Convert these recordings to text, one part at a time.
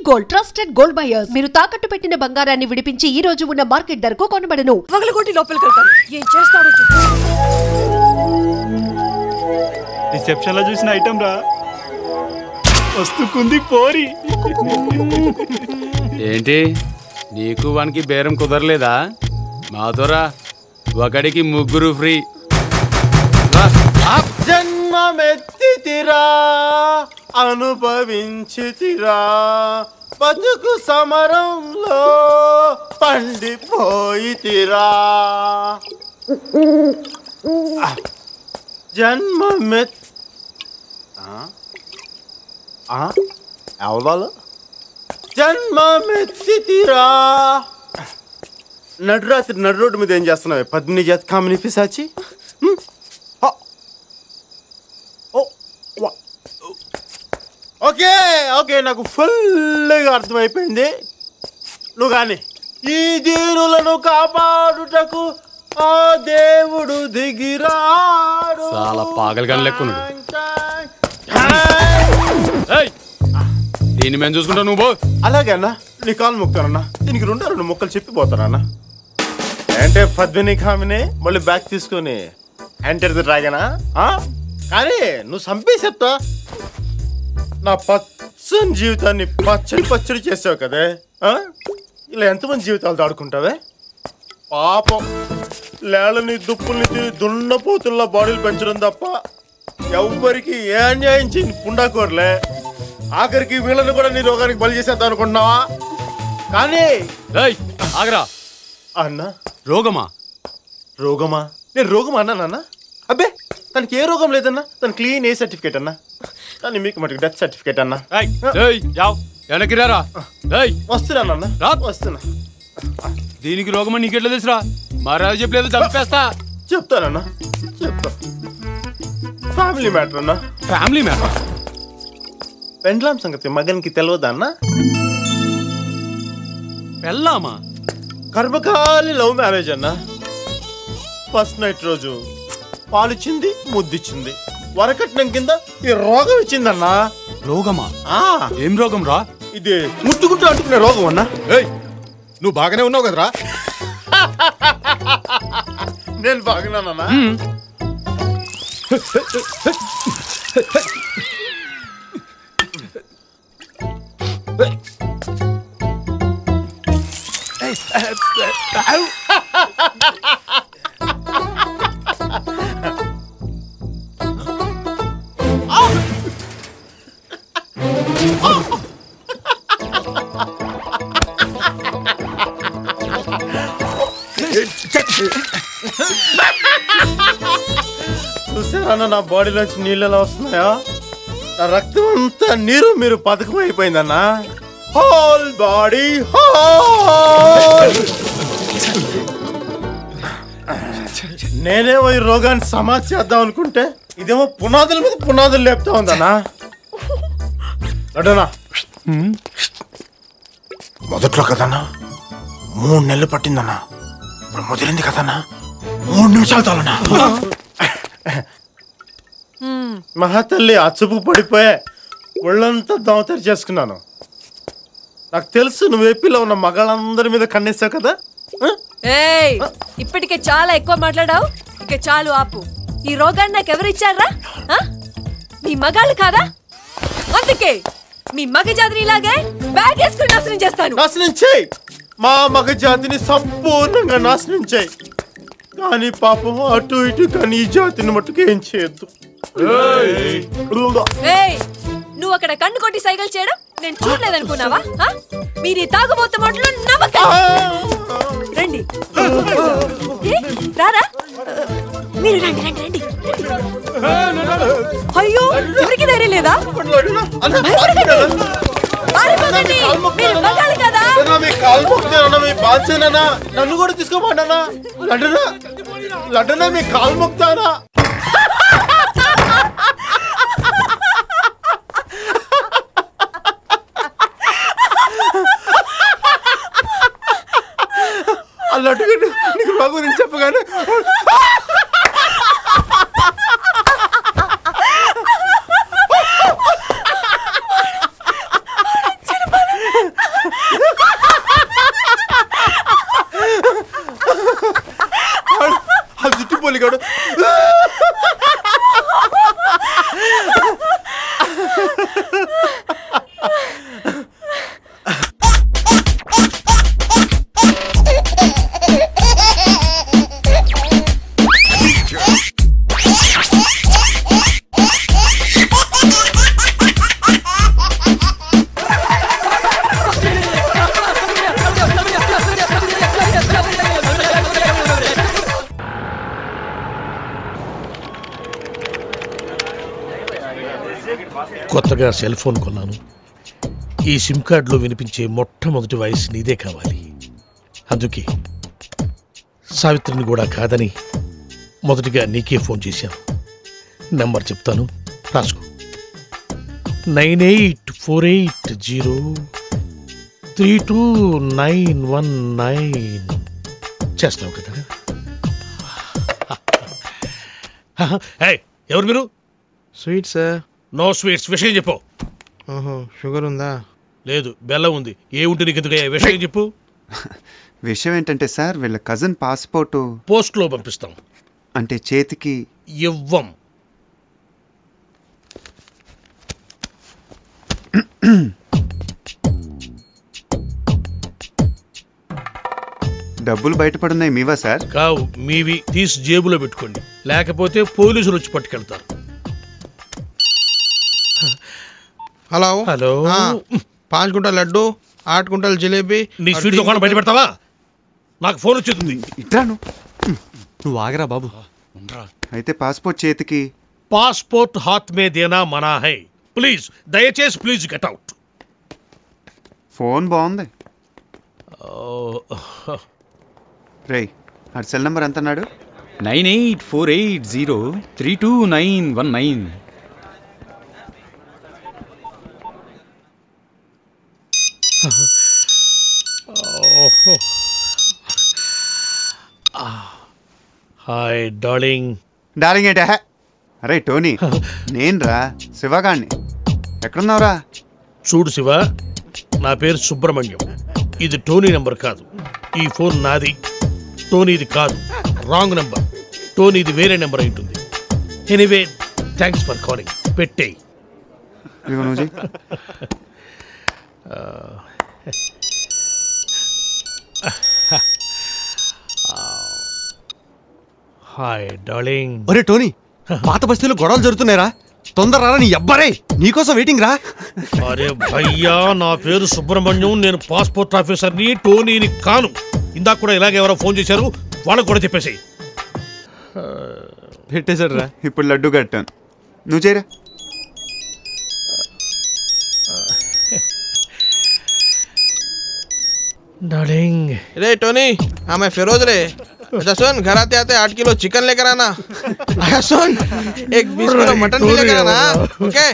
Gold, trusted gold buyers. మీరు తాకట్టు పెట్టిన బంగారాన్ని విడిపించి ఈ రోజు ఉన్న మార్కెట్ ధరకు కొనబడను. వగలగొట్టి లోపలికి వెళ్తాను. ఏం చేస్తాడో రిసెప్షన్ లో చూసిన ఐటమ్ రా, వస్తుకుంది పోరి. ఏంటి నీకు వానికి బేరం కుదరలేదా? మాతోరా, ఒకడికి ముగ్గురు ఫ్రీ. జన్మమెత్తితిరా అనుభవించితిరా, బతుకు సమరంలో పండిపోయితిరా. ఎవరు జన్మమెత్తితిరా. నడురాత్రి నడు రోడ్డు మీద ఏం చేస్తున్నావు? పద్మిని జాతి కామిని పిశాచి. ఓకే ఓకే, నాకు ఫుల్గా అర్థమైపోయింది. నువ్వు కానీ ఈ దీనులను కాపాడుటకు ఆ దేవుడు దిగిరాడు. చాలా పాగలగాని లెక్కున్నాడు. దీన్ని మేము చూసుకుంటావు, నువ్వు పో. అలాగే అన్న, నీ కాలు మొక్తానన్నా. దీనికి రెండు మొక్కలు చెప్పిపోతానన్నా. అంటే పద్మిని కామిని మళ్ళీ బ్యాగ్ తీసుకొని ఎంటర్ ది డ్రాగనా? కానీ నువ్వు చంపేసి చెప్తా. నా పచ్చని జీవితాన్ని పచ్చడి చేసావు కదే. ఇలా ఎంతమంది జీవితాలు దాడుకుంటావే? పాపం లేళ్ళని దుప్పుల్ని దున్నపోతుల్లా బాడీలు పెంచడం తప్ప ఎవ్వరికి ఏ అన్యాయం చేయని పుండాకోరలే. ఆఖరికి వీళ్ళని కూడా నీ రోగానికి బలి చేసేద్దాం అనుకుంటున్నావా? కానీ ఆగరా అన్న, రోగమా? నేను రోగమా అన్నా? అబ్బే, తనకి ఏ రోగం లేదన్నా. తను క్లీన్ ఏ సర్టిఫికేట్ అన్నా. కానీ మీకు మటుకు డెత్ సర్టిఫికేట్ అన్నా. వెనక్కి రారా. వస్తున్నా. దీనికి రోగమని నీకెట్లా తెలుసురా? మహారాజు చెప్పలేదు, చంపేస్తా. చెప్తా. ఫ్యామిలీ మ్యాటర్ అన్నా. Family matter? పెండ్లాం సంగతి మగన్కి తెలియదా అన్నా? పెళ్ళామా? కర్మకాలి లవ్ మ్యారేజ్ అన్నా. ఫస్ట్ నైట్ రోజు పాలిచ్చింది, ముద్దిచ్చింది. వరకట్నం కింద ఈ రోగం ఇచ్చిందన్నా. రోగమా? ఏం రోగం రా? ఇది ముట్టుకుంటూ అంటుకునే రోగం అన్నా. నువ్వు బాగానే ఉన్నావు కదరా? నేను బాగున్నానన్నా. చూసారన్నా నా బాడీలోంచి నీళ్ళు ఎలా వస్తున్నాయా? నా రక్తం అంతా మీరు పథకం అయిపోయిందన్నా. హోల్ బాడీ నేనేమో ఈ రోగాన్ని సమాధి చేద్దాం అనుకుంటే ఇదేమో పునాదుల మీద పునాదులు లేపుతా ఉందన్నా. అడనా మొదట్లో కదన్నా 3 నెలలు పట్టిందన్నా. ఇప్పుడు ముదిరింది కదన్నా 3 నిమిషాలు చాలన్నా. మహాతల్లి అచ్చుపు పడిపోయా, ఒళ్ళంతా దోమతెరి చేసుకున్నాను. నాకు తెలుసు నువ్వు ఏపీలో ఉన్న మగాళ్ళందరి మీద కన్నేసావు కదా. ఇప్పటికే చాలా ఎక్కువ మాట్లాడావు. ఇక చాలు, ఆపు. ఈ రోగాన్ని నాకు ఎవరిచ్చారా? మీ మగాళ్ళు కాదా? అందుకే మీ మగ జాతిని ఇలాగే బ్యాగ్ వేసుకుని నాశనం చేస్తాను. నాశనం చేయి, మా మగ జాతిని సంపూర్ణంగా నాశనం చేయి. కానీ పాపం అటు ఇటు కానీ ఈ జాతిని మట్టుకు ఏం చేయొద్దు. నువ్వు అక్కడ కన్ను కొట్టి సైకిల్ చేయడం నేను చూడలేదనుకున్నావా? మీరు తాగుబోతు మాటలు నమ్మకం. రండి రారా, మీరు రండి రండి రండి. అయ్యో, ఎవరికి ధైర్యం లేదా? నన్ను కూడా తీసుకోమంటానా? లడ్డనా మీ కాలు మొక్తానా? అన్నట్టుగా నీకు బాగు నేను చెప్పగానే కొత్తగా సెల్ ఫోన్ కొన్నాను. ఈ సిమ్ కార్డులో వినిపించే మొట్టమొదటి వాయిస్ నీదే కావాలి. అందుకే సావిత్రిని కూడా కాదని మొదటిగా నీకే ఫోన్ చేశాను. నెంబర్ చెప్తాను, రాసుకో. 9848032919. చేస్తావు కదా? ఎవరు మీరు? Sweet sir. No sweets. విషయం చెప్పు. ఓహో, షుగర్ ఉందా? లేదు, బెల్లం ఉంది. ఏ ఉంటే నీకు ఎందుకు? విషయం చెప్పు. విషయం ఏంటంటే సార్, వీళ్ళ కజిన్ పాస్పోర్టు పోస్ట్లో పంపిస్తాం. అంటే చేతికి ఇవ్వం. డబ్బులు బయటపడున్నాయి. మీవా సార్? కావు, మీవి. తీసి జేబులో పెట్టుకోండి, లేకపోతే పోలీసులు వచ్చి పట్టుకెళ్తారు. Hello hello. 5 గుంటల లడ్డు, 8 గుంటల జిలేబీ. నీ స్వీట్ దుకాణం బయట పెడతావా? నాకు ఫోన్ వచ్చేస్తుంది. ఇట్రాను. నువ్వు ఆగరా బాబు. అయితే పాస్పోర్ట్ చేతికి. పాస్పోర్ట్ హాత్ మే దేనా మనా హై. ప్లీజ్, దయచేసి ప్లీజ్ గెట్ అవుట్. ఫోన్ బాగుంది. రేయ్, ఆ సెల్ నెంబర్ ఎంత అన్నాడు? 9848032919. Hi darling. డార్లింగ్ ఏంటా? అరే టోనీ, నేను రా, శివగాణ్ణి. ఎక్కడున్నావురా? చూడు శివ, నా పేరు సుబ్రహ్మణ్యం. ఇది టోనీ నెంబర్ కాదు. ఈ ఫోన్ నాది, టోనీది కాదు. Wrong number. టోనీది వేరే నెంబర్ అయి ఉంటుంది. Anyway, thanks for calling. పెట్టేయ్. ఇదిగో నువ్వు చెయ్. Hi darling. ఒరే టోనీ, పాత బస్తీలో గొడవలు జరుగుతున్నాయిరా. తొందర రా, నీ అబ్బరే, నీకోసం వెయిటింగ్ రా. అరే భయ్యా, నా పేరు సుబ్రహ్మణ్యం. నేను పాస్పోర్ట్ ఆఫీసర్ని, టోనీని కాను. ఇందాక కూడా ఇలాగే ఎవరో ఫోన్ చేశారు, వాళ్ళకు కూడా చెప్పేసాయి. పెట్టేశాడు రా. ఇప్పుడు లడ్డు కట్టాను. నువ్వు చేయరా. डार्लिंग। रे टोनी, हाँ मैं फिरोज रे। अच्छा सुन, घर आते आते 8 किलो चिकन लेकर आना। अच्छा सुन, एक 20 किलो मटन भी लेकर आना। ओके?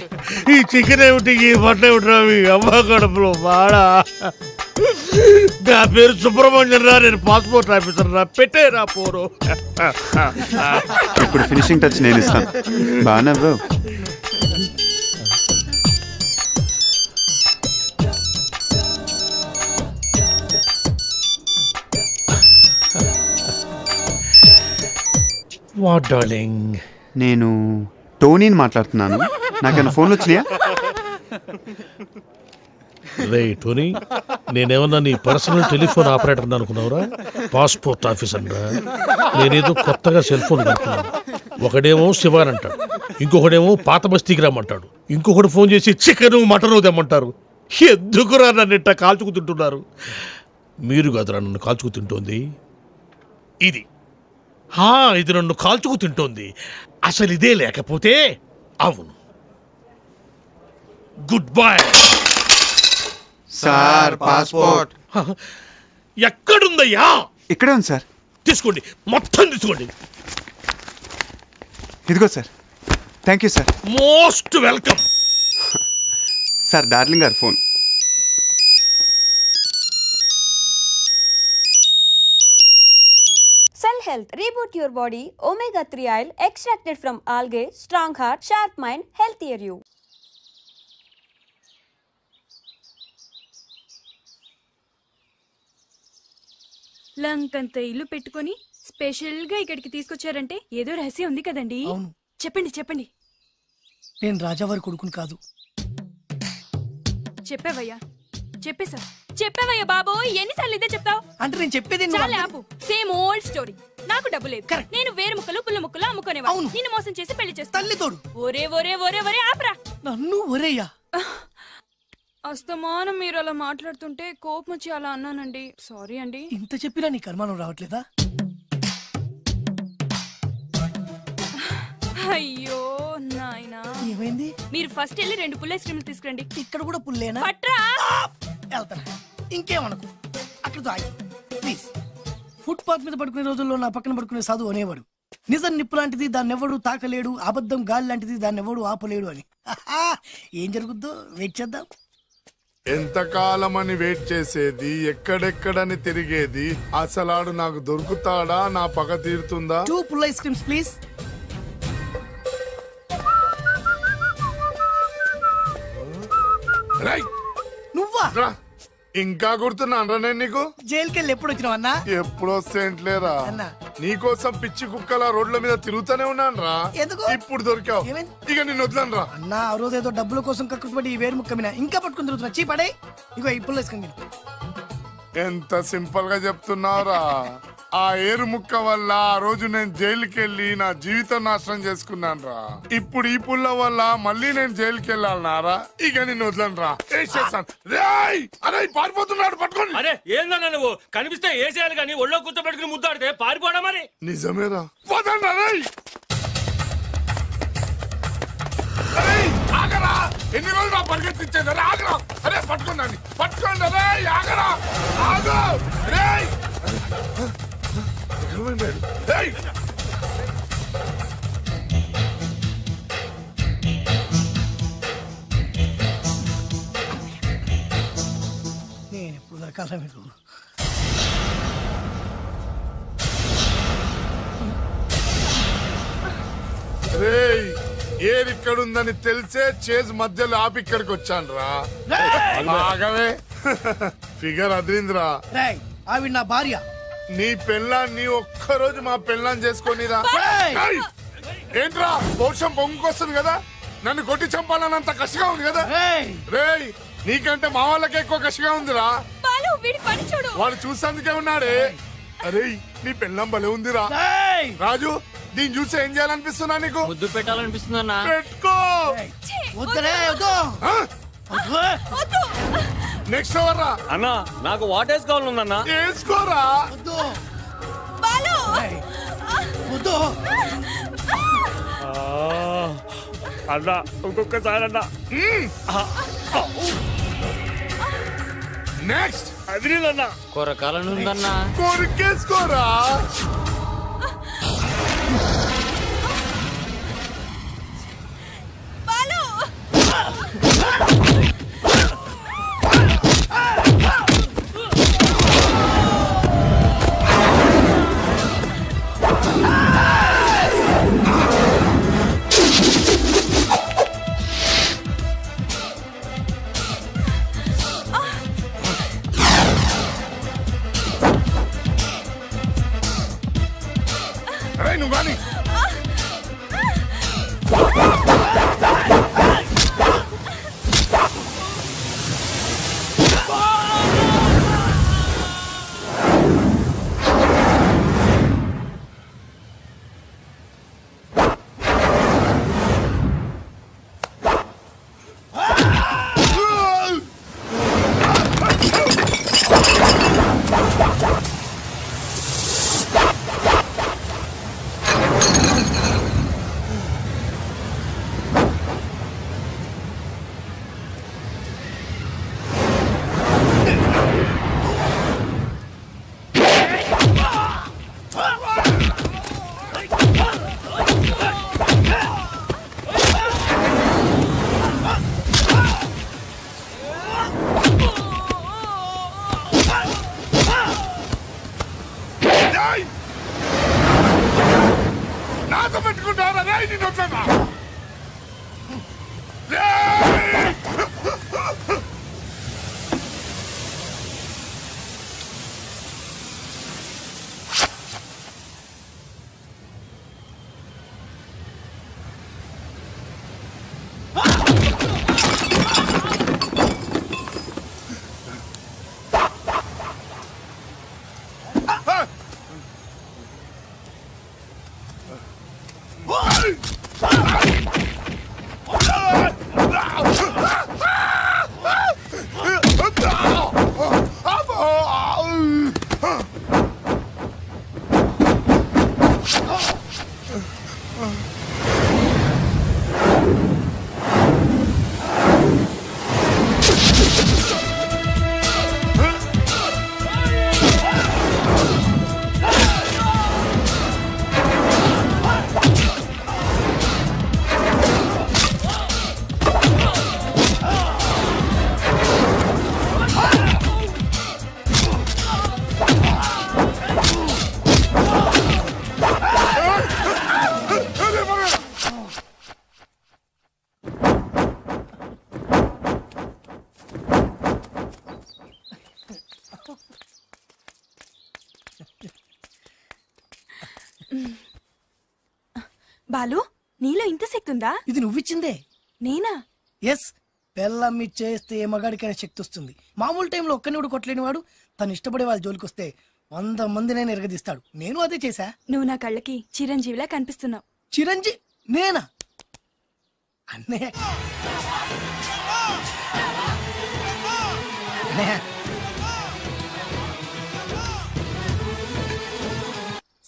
ఈ చికెన్ ఏమిటి, ఈ మటన్ ఏమిటి, మీ అమ్మ కడుపులో బాడా. నా పేరు సుబ్రహ్మణ్యం రా, నేను పాస్పోర్ట్ ఆఫీసర్ రా. పెట్టేరా పోరు. ఇప్పుడు ఫినిషింగ్ టచ్ నేను ఇస్తాను. బాగా నవ్వు. What darling? నేను టోనీని మాట్లాడుతున్నాను. నాకేమైనా ఫోన్లు వచ్చినాయా? రే టోనీ, నేనేమన్నా నీ పర్సనల్ టెలిఫోన్ ఆపరేటర్ అనుకున్నావురా? పాస్పోర్ట్ ఆఫీసర్ రా. నేనేదో కొత్తగా సెల్ ఫోన్ కనుక్కున్నాను. ఒకడేమో శివాన్ అంటాడు, ఇంకొకడేమో పాత బస్తీకి రమ్మంటాడు, ఇంకొకటి ఫోన్ చేసి చికెను మటను తెమ్మంటారు. ఎందుకురా నన్ను ఇట్ట కాల్చుకు తింటున్నారు? మీరు కాదురా నన్ను కాల్చుకు తింటోంది, ఇది ఇది నన్ను కాల్చుకు తింటోంది. అసలు ఇదే లేకపోతే అవును. Good bye sir. పాస్పోర్ట్ ఎక్కడుందయ్యా? ఇక్కడే ఉంది సార్. తీసుకోండి, మొత్తం తీసుకోండి. ఇదిగో sir. Thank you sir. Most welcome. Sir, darling గారు phone. Cell Health, reboot your body, omega-3 oil extracted from algae, strong heart, sharp mind, healthier you. లంకంత ఇల్లు పెట్టుకొని స్పెషల్ గా ఇక్కడికి తీసుకొచ్చారంటే ఏదో రహస్యం ఉంది కదండి? అవును, చెప్పండి చెప్పండి. నేను రాజావారి కొడుకుని కాదు. చెప్పావయ్యా, చెప్పేశా. చెప్పావయ్యా బాబు, ఎన్నిసార్లు ఇదే చెప్తావు? అంటే నేను చెప్పేది చాలా ఆపు. Same old story. నాకు డబ్బు లేదు, నేను వేరే ముక్కలు పుల్ల ముక్కలు అమ్ముకునేవాడు. నిన్ను మోసం చేసి పెళ్లి చేస్తా. తల్లి తోడు. ఒరే ఒరే ఒరే ఒరే ఆపరా. నన్ను ఒరేయ్యా. అస్తమానం మీరు అలా మాట్లాడుతుంటే కోపం వచ్చి అలా అన్నానండి. సారీ అండి. ఇంత చెప్పినా నీ కర్మానం రావట్లేదా? అయ్యో నాయనా. ఏమైంది? ఏమైంది? మీరు ఫస్ట్ వెళ్ళి 2 పుల్ల ఐస్ క్రీమ్లు తీసుకురండి. ఇక్కడ కూడా పుల్లేనా? పట్రా. వెళ్తాను. ఇంకేమనుకో, అక్కడతో ఆగి ప్లీజ్. ఫుట్పాత్ మీద పడుకునే రోజుల్లో నా పక్కన పడుకునే సాధువు అనేవాడు, నిజం నిప్పు లాంటిది దాన్ని ఎవడు తాకలేడు, అబద్ధం గాలి లాంటిది దాన్ని ఎవడు ఆపలేడు అని. ఏం జరుగుద్దో వెయిట్ చేద్దాం. ఎంతకాలం అని వెయిట్ చేసేది, ఎక్కడెక్కడని తిరిగేది, అసలాడు నాకు దొరుకుతాడా, నా పగ తీరుతుందా? 2 పుల్ల ఐస్ క్రీమ్స్ ప్లీజ్. నువ్వా? ఇంకా గుర్తున్నానరా నేను నీకు? జైలుకి వెళ్ళి ఎప్పుడు వచ్చినావు అన్నా? ఎప్పుడు వస్తేంట్లేరా, నీకోసం పిచ్చి కుక్కల రోడ్ల మీద తిరుగుతూనే ఉన్నాను రా. ఎందుకు? ఇప్పుడు దొరికావు, ఇక నిన్ను వదలను రా. అన్నా ఆ రోజు ఏదో డబ్బుల కోసం కక్కుపడి ఈ వేరు ముక్క మీద ఇంకా పట్టుకుని తిరుగుతున్నా. చీ పడే. ఇగో ఈ పుల్ల ఐస్ క్రీమ్. ఎంత సింపుల్ గా చెప్తున్నావురా. ఆ ఏరు ముక్క వల్ల ఆ రోజు నేను జైలుకి వెళ్ళి నా జీవితం నాశనం చేసుకున్నాను రా. ఇప్పుడు ఈ పుల్ల వల్ల మళ్ళీ నేను జైలుకి వెళ్ళాలన్నారా? ఇక నేను వదలను రా. అరే పారిపోతున్నాడు, పట్టుకోండి. అరే ఏందన్నా నువ్వు, కనిపిస్తే ఏసేయాలి కానీ ఒళ్ళో కూర్చోబెట్టుకుని ముద్దాడితే పారిపోవడా మరి? నిజమేరా, వదలరా. ఆగరా, ఎన్ని రోజులు నా పరిగెత్తించేది? ఆగరా, అరే పట్టుకోండి, పట్టుకోండి. అరే ఆగరా, ఆగు. నేను ఎప్పుడు దొరకాల మీకు? ఏరిక్కడుందని తెలిసే చేజ్ మధ్యలో ఆపి ఇక్కడికి వచ్చాను రా. ఆగవే, ఫిగర్ అదిరిందిరా. ఆవిడ నా భార్య. నీ పెళ్ళాన్ని ఒక్కరోజు మా పెళ్ళాన్ని చేసుకొనిరా. ఏంట్రా పౌరుషం పొంగుకొస్తుంది కదా, నన్ను కొట్టి చంపాలన్నంత కసిగా ఉంది కదా. రేయ్ నీకంటే మా వాళ్ళకే ఎక్కువ కసిగా ఉందిరా. వాడు చూసేందుకే ఉన్నాడే. అరే నీ పెళ్ళం భలే ఉందిరా. రాజు దీన్ని చూసి ఏం చేయాలనిపిస్తున్నా నీకు? ముద్దు పెట్టాలనిపిస్తుందన్నా. పెట్టుకో. నెక్స్ట్ ఎవరు రా? అన్నా నాకు వాట్ వేసుకోవాలన్నా. వేసుకోరా. అన్నా ఇంకొకసారి అన్నా. నెక్స్ట్ అదిరిందన్నా. కొరకాలని ఉందన్నా. కొరికేసుకోరా. బాలు నీలో ఇంత శక్తి ఉందా? ఇది నువ్విచ్చిందే. నేనా? ఎస్, పెళ్ళం ఇచ్చేస్తే ఏ మగాడికైనా శక్తి వస్తుంది. మామూలు టైంలో ఒక్కని కూడా కొట్టలేని వాడు తను ఇష్టపడే వాళ్ళ జోలికి వస్తే 100 మందినైనా ఎరగదీస్తాడు. నేను అదే చేశా. నువ్వు నా కళ్ళకి చిరంజీవిలా కనిపిస్తున్నావు. చిరంజీవి నేనా? అన్నయ్య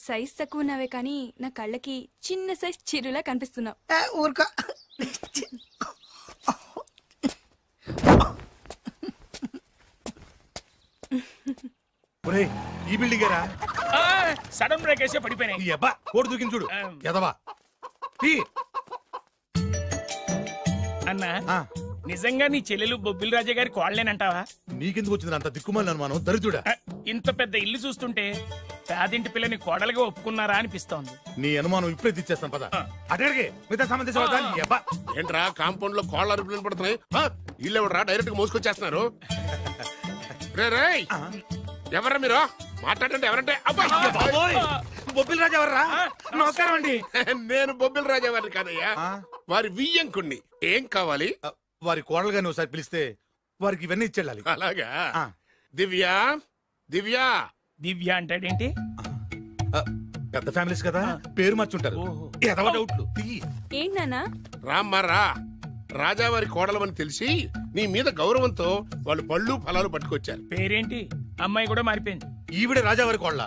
సైజ్ తక్కువ ఉన్నావే కానీ నా కళ్ళకి చిన్న సైజ్ చిరులా కనిపిస్తున్నావు. ఊరుకో. ఈ బిల్డింగ్ సడన్ బ్రేక్ వేసే పడిపోయినాయి. ఈ అబ్బా కోడి దూకింది చూడు ఎదవా. అన్నా నిజంగా నీ చెల్లెలు బొబ్బిల్ రాజా గారి కోడలేనంటావా? నీకెందుకు వచ్చింది అంత దిక్కుమాలి అనుమానం? దరిద్రుడా, ఇంత పెద్ద ఇల్లు చూస్తుంటే పేదింటి పిల్లని కోడలుగా ఒప్పుకున్నారా అనిపిస్తోంది. నీ అనుమానం ఇప్పుడే తీర్చేస్తాను పద. అటడిగే మిగతా సంబంధించిన ఏంట్రా కాంపౌండ్ లో కోళ్ళ అరుపులు పడుతున్నాయి. ఇల్లు ఎవడరా డైరెక్ట్ గా మోసుకొచ్చేస్తున్నారు. ఎవరా మీరు మాట్లాడండి? ఎవరంటే బొబ్బిల్ రాజా ఎవర్రా? నమస్కారం అండి. నేను బొబ్బిల్ రాజా వారిని కాదయ్యా, వారి వియ్యంకుణ్ణి. ఏం కావాలి? వారి కోడలుగాని ఒకసారి పిలిస్తే వారికి ఇవన్నీ ఇచ్చేళ్ళాలి. అలాగా? దివ్య దివ్య దివ్య అంటాడేంటి? పెద్ద ఫ్యామిలీస్ కదా, పేరు మార్చుంటారు. ఎదవ డౌట్లు. ఏంటన్నా? రామ్మారా, రాజావారి కోడలమని తెలిసి నీ మీద గౌరవంతో వాళ్ళు పళ్ళు ఫలాలు పట్టుకొచ్చారు. పేరేంటి? అమ్మాయి కూడా మారిపోయింది. ఈవిడే రాజావారి కోడల?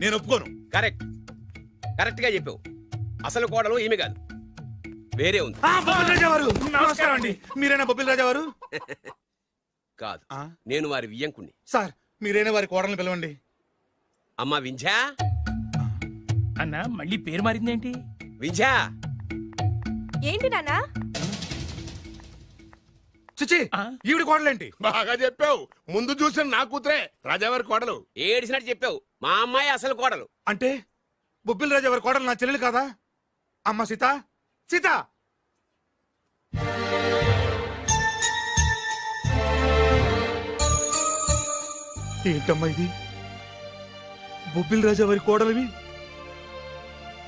నేను ఒప్పుకోను. కరెక్ట్ గా చెప్పావు. అసలు కోడలు ఈమె కాదు, వేరే ఉంది. బొబ్బిల్ రాజా వారు నమస్కారం అండి. మీరేనా బొబ్బిల్ రాజా వారు? కాదు, నేను వారి వియ్యంకుణ్ణి. సార్ మీరైనా వారి కోడల్ని పిలవండి. అమ్మా వింజా. అన్నా మళ్ళీ పేరు మారిందేంటి? వింజా. ఏంటి నాన్నా? చిచి, ఈవిడ కోడలేంటి? బాగా చెప్పావు. ముందు చూసిన నా కూతురే రాజావారి కోడలు. ఏడిసినట్టు చెప్పావు. మా అమ్మాయి అసలు కోడలు. అంటే బొబ్బిల్ రాజా వారి కోడలు నా చెల్లెలు కాదా? అమ్మ సీత, సీత. ఏంటమ్మా ఇది? బొబ్బిల్ రాజా వారి కోడలివి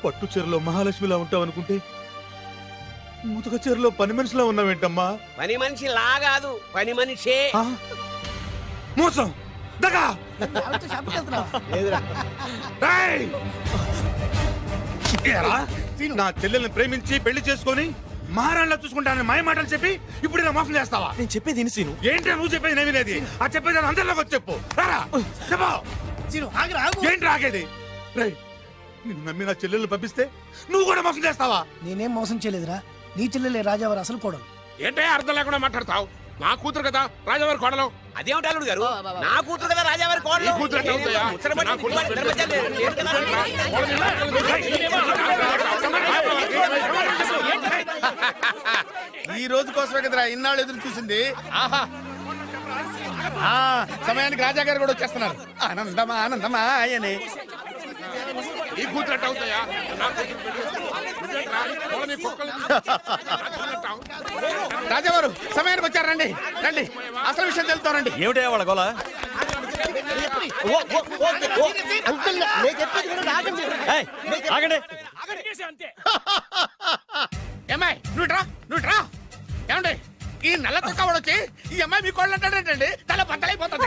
పట్టు చీరలో మహాలక్ష్మిలా ఉంటావనుకుంటే ముతక చీరలో పని మనిషిలా ఉన్నావేంటమ్మా? పని మనిషి లాగాదు, పని మనిషే. మోసం, దగా. నా చెల్లెల్ని ప్రేమించి పెళ్లి చేసుకొని మహారాణిలా చూసుకుంటానని మాయ మాటలు చెప్పి ఇప్పుడు ఇలా మోసం చేస్తావా? నేను చెప్పేది సీను. ఏంటి నువ్వు చెప్పేది? నేను వినేది. ఆ చెప్పేది అందరిలోకి వచ్చి చెప్పు. ఏంటి రాగేది? నిన్ను నమ్మి నా చెల్లెల్ని పంపిస్తే నువ్వు కూడా మోసం చేస్తావా? నేనేం మోసం చేయలేదురా, నీ చెల్లెలే రాజావారు అసలు కోడలు. ఏంటే అర్థం లేకుండా మాట్లాడతావు? నా కూతురు కదా రాజావారి కోడలు. అదేమిటి అల్లుడు గారు, నా కూతురు కదా రాజావారి కోడలు. ఈ రోజు కోసమే కదరా ఇన్నాళ్ళు ఎదురు చూసింది. ఆహా, సమయానికి రాజా గారు కూడా వచ్చేస్తున్నారు. ఆనందమా ఆనందమా ఆయనే. ఈ కూతురు ఎట్ట అవుతాయా? రాజావారు సమయానికి వచ్చారు. రండి రండి, అసలు విషయం తెలుతానండి. ఏమిటా వాళ్ళ గోల? ఏమ్మాయి నువ్వు రా. ఏమండి ఈ నల్ల కుక్కవాడు వచ్చి ఈ అమ్మాయి మీ కోళ్ళు అంటాడండి. తల బద్దలైపోతుంది.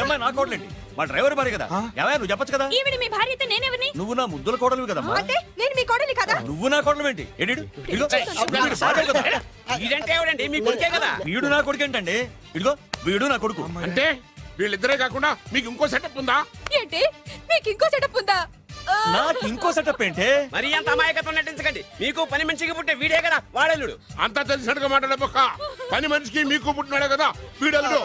అమ్మాయి నా కోడలేంటి? మా డ్రైవర్ భార్య కదా. ఏమయ్య నువ్వు చెప్పచ్చు కదా. ఈవిడ మీ భార్య అయితే నేనెవరిని? నువ్వు నా ముద్దుల కోడలు కదమ్మా. అంటే నేను మీ కోడలి కదా? నువ్వు నా కోడలు ఏంటి? వీడంటే ఎవడండి? మీ కొడుకే కదా. వీడు నా కొడుకు ఏంటండి? ఇదిగో వీడు నా కొడుకు. అంటే వీళ్ళిద్దరే కాకుండా మీకు ఇంకో సెటప్ ఉందా? ఏంటి మీకు ఇంకో సెటప్ ఉందా? నాకు ఇంకో సెటప్ ఏంటి? మరి అంత అమాయకత్వం నటించకండి. మీకు పని మనిషికి పుట్టే వీడే కదా వాడల్లుడు. అంతా తెలిసినట్టుగా మాట్లాడబోక. పని మనిషికి మీకు పుట్టినాడే కదా వీడల్లుడు.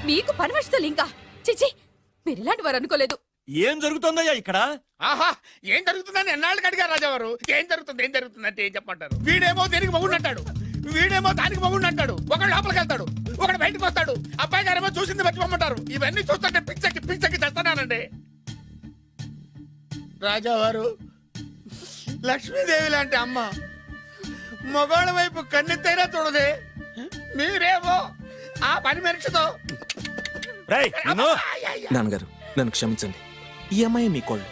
మీకు పని మనిషితో లింకా? చిచి, మీరు ఇలాంటి వారు అనుకోలేదు. ఏం జరుగుతుందయ్యా ఇక్కడ? ఆహా, ఏం జరుగుతుందని ఎన్నాళ్ళకి అడిగారు రాజావారు. ఏం జరుగుతుందంటే ఏం చెప్పంటారు? వీడేమో దేనికి మగుడు అంటాడు, వీడేమో దానికి మగుడు అంటాడు. ఒకడు లోపలికి వెళ్తాడు, ఒకడు బయటకు వస్తాడు. అబ్బాయి గారేమో చూసింది మర్చిపోమంటారు. ఇవన్నీ చూస్తుంటే పిచ్చకి తెస్తానండి. రాజావారు లక్ష్మీదేవి లాంటి అమ్మ మగవాళ్ళ వైపు కన్నెత్తైనా చూడదే. మీరేమో ఆ పని మనిషితో. నాన్నగారు నన్ను క్షమించండి. ఈ అమ్మాయి మీ కోళ్ళు.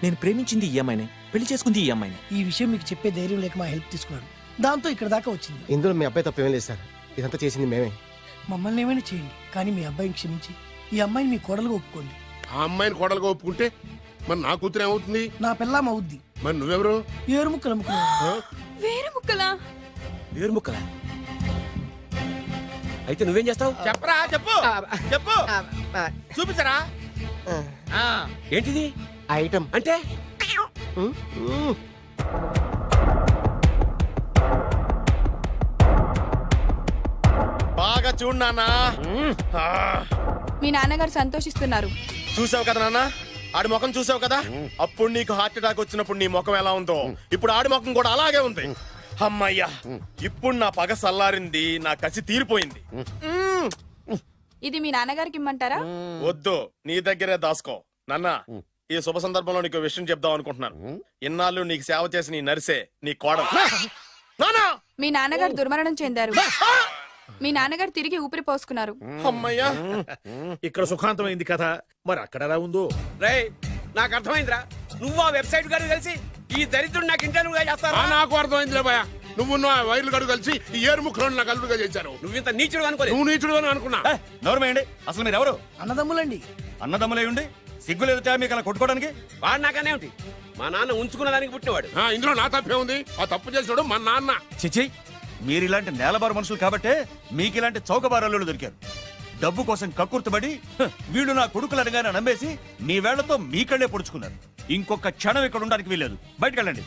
నేను ప్రేమించింది ఈ అమ్మాయిని, పెళ్లి చేసుకుంది ఈ అమ్మాయిని. ఈ విషయం మీకు చెప్పే ధైర్యం లేక మా హెల్ప్ తీసుకున్నాడు. దాంతో ఇక్కడ దాకా వచ్చింది. ఇందులో మీ అబ్బాయి తప్పేం లేదు సార్. ఇదంతా చేసింది మేమే. మమ్మల్ని ఏమైనా చేయండి, కానీ మీ అబ్బాయిని క్షమించి ఈ అమ్మాయిని మీ కోడలుగా ఒప్పుకోండి. ఆ అమ్మాయిని కోడలుగా ఒప్పుకుంటే మరి నా కూతురు ఏమవుతుంది? నా పిల్లం అవుద్ది. మరి నువ్వెవరు? ఏరు ముక్కలు అమ్ముకున్నా. వేరే ముక్కలా? వేరు ముక్కలా? అయితే నువ్వేం చేస్తావు? చెప్పరా, చెప్పు చెప్పు, చూపించరా. ఏంటిది ఐటమ్ అంటే? బాగా చూడు నాన్న. మీ నాన్నగారు సంతోషిస్తున్నారు. చూసావు కదా నాన్న, ఆడి ముఖం చూసావు కదా. అప్పుడు నీకు హార్ట్ అటాక్ వచ్చినప్పుడు నీ ముఖం ఎలా ఉందో ఇప్పుడు ఆడి ముఖం కూడా అలాగే ఉంది. అమ్మయ్యా, ఇప్పుడు నా పగ సల్లారింది, నా కసి తీరిపోయింది. ఇది మీ నాన్నగారికి ఇమ్మంటారా? వద్దు, నీ దగ్గరే దాసుకో. నాన్న, ఈ శుభ సందర్భంలో నీకు విషయం చెప్దాం అనుకుంటున్నాను. ఇన్నాళ్ళు నీకు సేవ చేసి నీ నరిసే నీ కోడలు. మీ నాన్నగారు దుర్మరణం చెందారు. మీ నాన్నగారు తిరిగి ఊపిరి పోసుకున్నారు. అమ్మయ్యా, ఇక్కడ సుఖాంతమైంది కథ. మరి అక్కడ ఎలా ఉందో? రేయ్, నాకు అర్థమైందిరా. నువ్వు ఆ వెబ్సైట్ గారు కలిసి ఈ దరిద్రుడు నాకు ఇంటర్వ్యూగా చేస్తారా? నాకు అర్థమైందిలే భయ. నువ్వు వైర్లు గడు కలిసి ఈ ఏరు ముక్కలు నాకు అల్లుడుగా చేశారు. నువ్వింత నీచుడు అనుకోలేదు. నువ్వు నీచుడు అని అనుకున్నా. నోరమేయండి. అసలు మీరు ఎవరు? అన్నదమ్ములండి. అన్నదమ్ములే ఉండి సిగ్గులేదు మీకు అలా కొట్టుకోవడానికి? వాడు నాకనే ఉంటి. మా నాన్న ఉంచుకున్న దానికి పుట్టినవాడు. ఇందులో నా తప్పే ఉంది. ఆ తప్పు చేసాడు మా నాన్న. చిచి, మీరు ఇలాంటి నేలబారు మనుషులు కాబట్టే మీకు ఇలాంటి చౌకబారల్లు దొరికారు. డబ్బు కోసం కక్కుర్తుబడి వీళ్ళు నా కొడుకులు అనగానే నమ్మేసి మీ వేళ్లతో మీ కళ్ళే పొడుచుకున్నారు. ఇంకొక క్షణం ఇక్కడ ఉండడానికి వీల్లేదు. బయటకెళ్ళండి.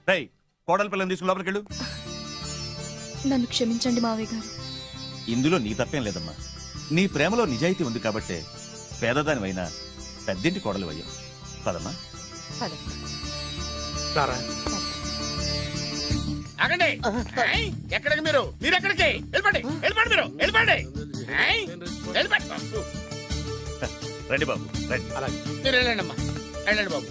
రై, కోడల పిల్లని తీసుకుని లోపలికెళ్ళు. నన్ను క్షమించండి మావయ్య గారు. ఇందులో నీ తప్పేం లేదమ్మా. నీ ప్రేమలో నిజాయితీ ఉంది కాబట్టే పేదదానివైనా పెద్దింటి కోడలు అయ్యావు. పదమ్మా. ఆగండి. ఎక్కడికి మీరు? మీరెక్కడికి? వెళ్ళిపోండి, వెళ్ళిపోండి, మీరు వెళ్ళిపోండి, వెళ్ళిపోండి. రండి బాబు, రండి. మీరు వెళ్ళండి అమ్మా, వెళ్ళండి బాబు.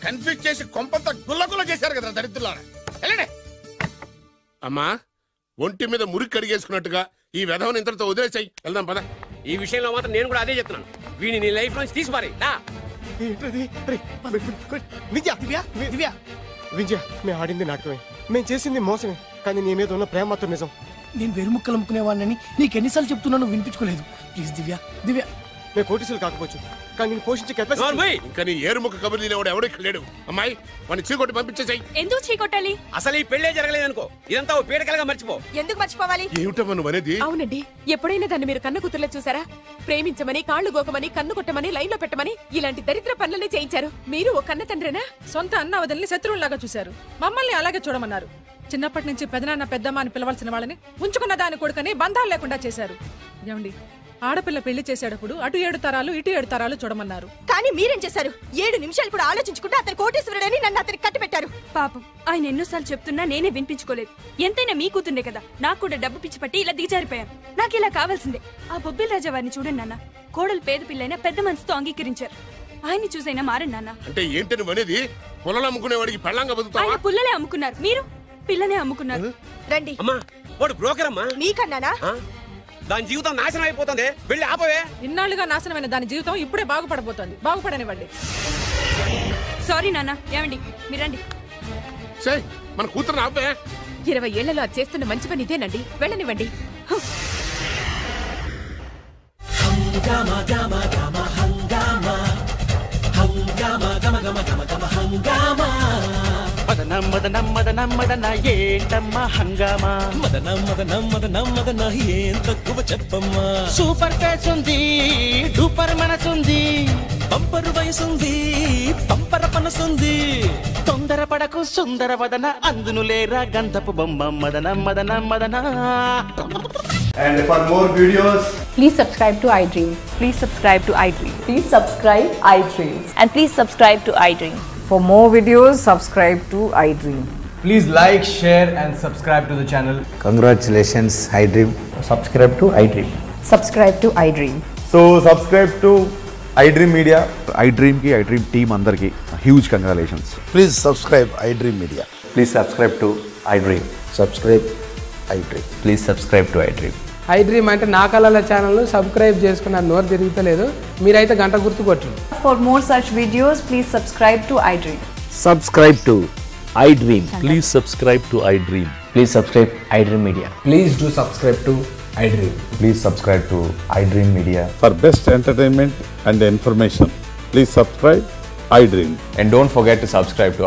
కన్ఫ్యూజ్ చేసి కొంపంతా గుల్లగుల్ల చేశారు కదా దరిద్రులారా. వెళ్ళండి. అమ్మా, ఒంటి మీద మురికి కడిగేసుకున్నట్టుగా ఈ వెధవని ఇంతటితో వదిలేసాయి. వెళ్దాం పద. ఈ విషయంలో మాత్రం నేను కూడా అదే చెప్తున్నాను. వీడిని నీ లైఫ్ నుంచి తీసిపారి. విజయ, మేము ఆడింది నాటకమే, మేము చేసింది మోసమే, కానీ నీ మీద ఉన్న ప్రేమ మాత్రం నిజం. నేను వేరు ముక్కలు అమ్ముకునేవాడిని నీకు ఎన్నిసార్లు చెప్తున్నాను, వినిపించుకోలేదు. ప్లీజ్ దివ్య, దివ్య. మేము కోటీసులు కాకపోవచ్చు, కానీ నేను పోషించే కెపాసిటీ. ఇంకా నీ ఏరుముక్క కబుర్లు ఎవడు ఇక్కడ లేడు. అమ్మాయి, వాడిని చీకొట్టి పంపించేసాయి. ఎందుకు చీకొట్టాలి? అసలు ఈ పెళ్లే జరగలేదు అనుకో. ఇదంతా ఓ పీడకలుగా మర్చిపో. ఎందుకు మర్చిపోవాలి? ఏమిటమ్మా నువ్వు అనేది? అవునండి, ఎప్పుడైనా దాన్ని మీరు కన్ను కూతుర్లో చూసారా? ప్రేమించమని, కాళ్లు గోకమని, కన్ను కొట్టమని, లైన్ లో పెట్టమని ఇలాంటి దరిద్ర పనులనే చేయించారు. మీరు ఓ కన్న తండ్రేనా? సొంత అన్న వదిలిని శత్రువులాగా చూశారు. మమ్మల్ని అలాగే చూడమన్నారు. చిన్నప్పటి నుంచి పెదనాన్న పెద్దమ్మ అని పిలవాల్సిన వాళ్ళని ఉంచుకున్న దాని కొడుకని బంధాలు లేకుండా చేశారు. ఏమండి, ఆడపిల్ల పెళ్లి చేసేటప్పుడు అటు 7 తరాలు ఇటు 7 తరాలు చూడమన్నారు. కానీ మీరేం చేశారు? 7 నిమిషాలు కూడా ఆలోచించుకుంటే అతను కోటేశ్వరుడని నన్ను అతనికి కట్టిపెట్టారు. పాపం, ఆయన ఎన్నోసార్లు చెప్తున్నా నేనే వినిపించుకోలేదు. ఎంతైనా మీ కూతుండే కదా. నాకు కూడా డబ్బు పిచ్చి పట్టి ఇలా దిగజారిపోయాను. నాకు ఇలా కావాల్సిందే. ఆ బొబ్బిల్ రాజా వారిని చూడండి నాన్న. కోడలు పేద పిల్లైనా పెద్ద మనసుతో అంగీకరించారు. ఆయన్ని చూసైనా మారండి నాన్న. అంటే ఏంటి నువ్వు అనేది? పొలాలు అమ్ముకునేవాడికి పెళ్ళంగా బతుకుతావా? ఆయన పుల్లలే అమ్ముకున్నారు, మీరు పిల్లనే అమ్ముకున్నారు. రండి. అమ్మా, వాడు బ్రోకర్ అమ్మా. మీకన్నానా? దాని జీవితం నాశనం అయిపోతుంది. వెళ్ళి ఆపవే. ఇన్నాళ్ళుగా నాశనమైన దాని జీవితం ఇప్పుడే బాగుపడబోతోంది. బాగుపడనివ్వండి. సారీ నాన్న. ఏమండి, మీరండి. మన కూతురు ఆపే. 20 ఏళ్లలో అది చేస్తున్న మంచి పని ఇదేనండి. వెళ్ళనివ్వండి. మదనం మదనం మదనం మదన ఏంటమ్మా హంగామా? మదనం మదనం మదనం మదన ఏం తక్కువ చెప్పమ్మా? సూపర్ ఫేస్ ఉంది, డూపర్ మనసుంది, బంపరు వయసుంది, పంపర పనసుంది. తొందర పడకు సుందర వదన, అందును లేరా గంధపు బొమ్మ. మదనం మదనం మదన. And for more videos, please subscribe to iDream. Please subscribe to iDream. Please subscribe iDream. And please subscribe to iDream. For more videos, subscribe to iDream. please like, share and subscribe to the channel. Congratulations, iDream. Subscribe to iDream. Subscribe to iDream. So subscribe to iDream Media. iDream ki iDream team andarki huge congratulations. Please subscribe iDream Media. Please subscribe to iDream. Subscribe iDream. Please subscribe to iDream. I dream అంటే నా కళల channel subscribe చేసుకున్న నోరు తిరుగుతలేదు మీరైతే గంట గుర్తు కొట్టండి. For more such videos, please subscribe to iDream. Subscribe to iDream. Please subscribe to iDream. Please subscribe iDream Media. Please do subscribe to iDream. Please subscribe to iDream Media. For best entertainment and information, please subscribe iDream. And don't forget to subscribe to